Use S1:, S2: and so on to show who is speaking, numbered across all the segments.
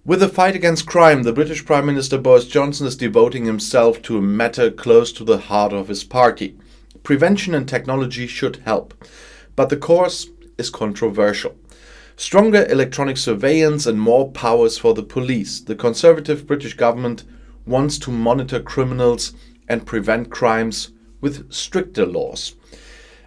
S1: With the fight against crime, the British Prime Minister Boris Johnson is devoting himself to a matter close to the heart of his party. Prevention and technology should help, but the course is controversial. Stronger electronic surveillance and more powers for the police. The Conservative British government wants to monitor criminals and prevent crimes with stricter laws.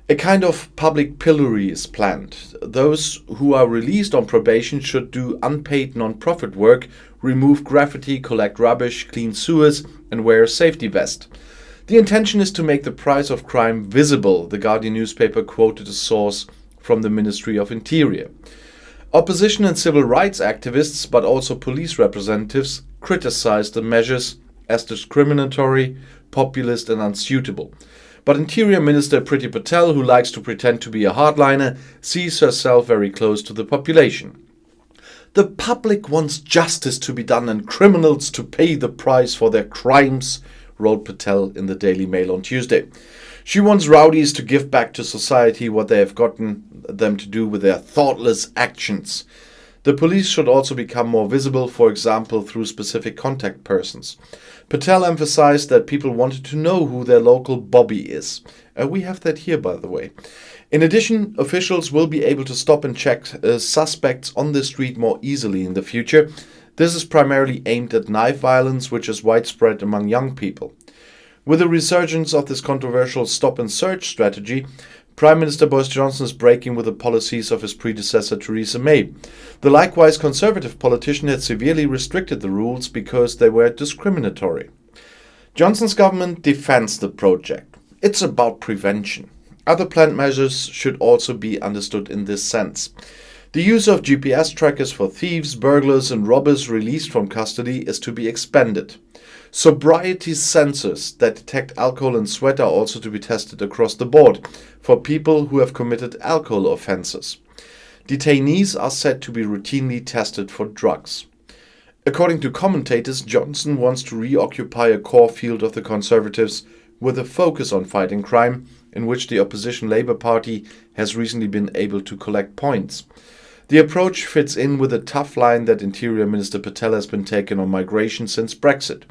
S1: A kind of public pillory is planned. Those who are released on probation should do unpaid non-profit work, remove graffiti, collect rubbish, clean sewers, and wear a safety vest. The intention is to make the price of crime visible, the Guardian newspaper quoted a source from the Ministry of Interior. Opposition and civil rights activists, but also police representatives, criticized the measures as discriminatory, populist, and unsuitable. But Interior Minister Priti Patel, who likes to pretend to be a hardliner, sees herself very close to the population. The public wants justice to be done and criminals to pay the price for their crimes, wrote Patel in the Daily Mail on Tuesday. She wants rowdies to give back to society what they have gotten them to do with their thoughtless actions. The police should also become more visible, for example, through specific contact persons. Patel emphasized that people wanted to know who their local Bobby is. We have that here, by the way. In addition, officials will be able to stop and check suspects on the street more easily in the future. This is primarily aimed at knife violence, which is widespread among young people. With the resurgence of this controversial stop and search strategy, Prime Minister Boris Johnson is breaking with the policies of his predecessor Theresa May. The likewise conservative politician had severely restricted the rules because they were discriminatory. Johnson's government defends the project. It's about prevention. Other planned measures should also be understood in this sense. The use of GPS trackers for thieves, burglars, and robbers released from custody is to be expanded. Sobriety sensors that detect alcohol and sweat are also to be tested across the board for people who have committed alcohol offenses. Detainees are said to be routinely tested for drugs. According to commentators, Johnson wants to reoccupy a core field of the Conservatives with a focus on fighting crime, in which the opposition Labour Party has recently been able to collect points. The approach fits in with a tough line that Interior Minister Patel has been taking on migration since Brexit.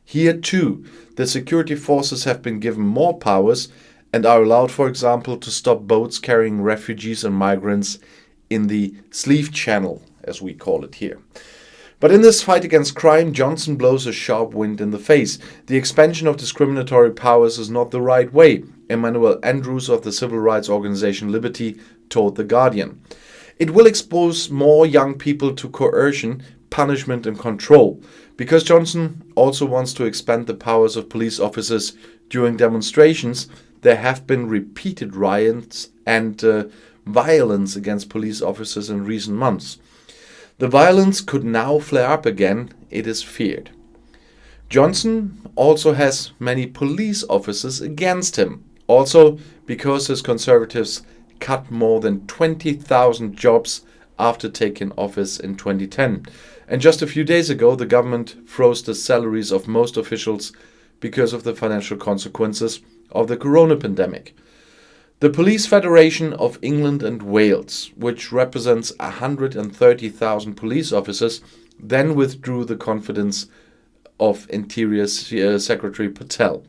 S1: Here too, the security forces have been given more powers and are allowed, for example, to stop boats carrying refugees and migrants in the Sleeve Channel, as we call it here. But in this fight against crime, Johnson blows a sharp wind in the face. The expansion of discriminatory powers is not the right way, Emmanuel Andrews of the civil rights organization Liberty told The Guardian. It will expose more young people to coercion, punishment and control, because Johnson also wants to expand the powers of police officers during demonstrations. There have been repeated riots and violence against police officers in recent months. The violence could now flare up again, it is feared. Johnson also has many police officers against him, also because his Conservatives cut more than 20,000 jobs after taking office in 2010. And just a few days ago, the government froze the salaries of most officials because of the financial consequences of the corona pandemic. The Police Federation of England and Wales, which represents 130,000 police officers, then withdrew the confidence of Interior Secretary Patel.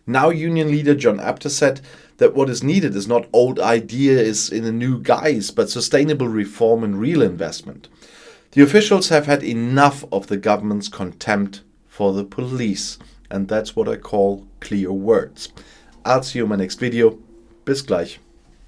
S1: Now union leader John Apter said that what is needed is not old ideas in a new guise, but sustainable reform and real investment. The officials have had enough of the government's contempt for the police, and that's what I call clear words. I'll see you in my next video. Bis gleich.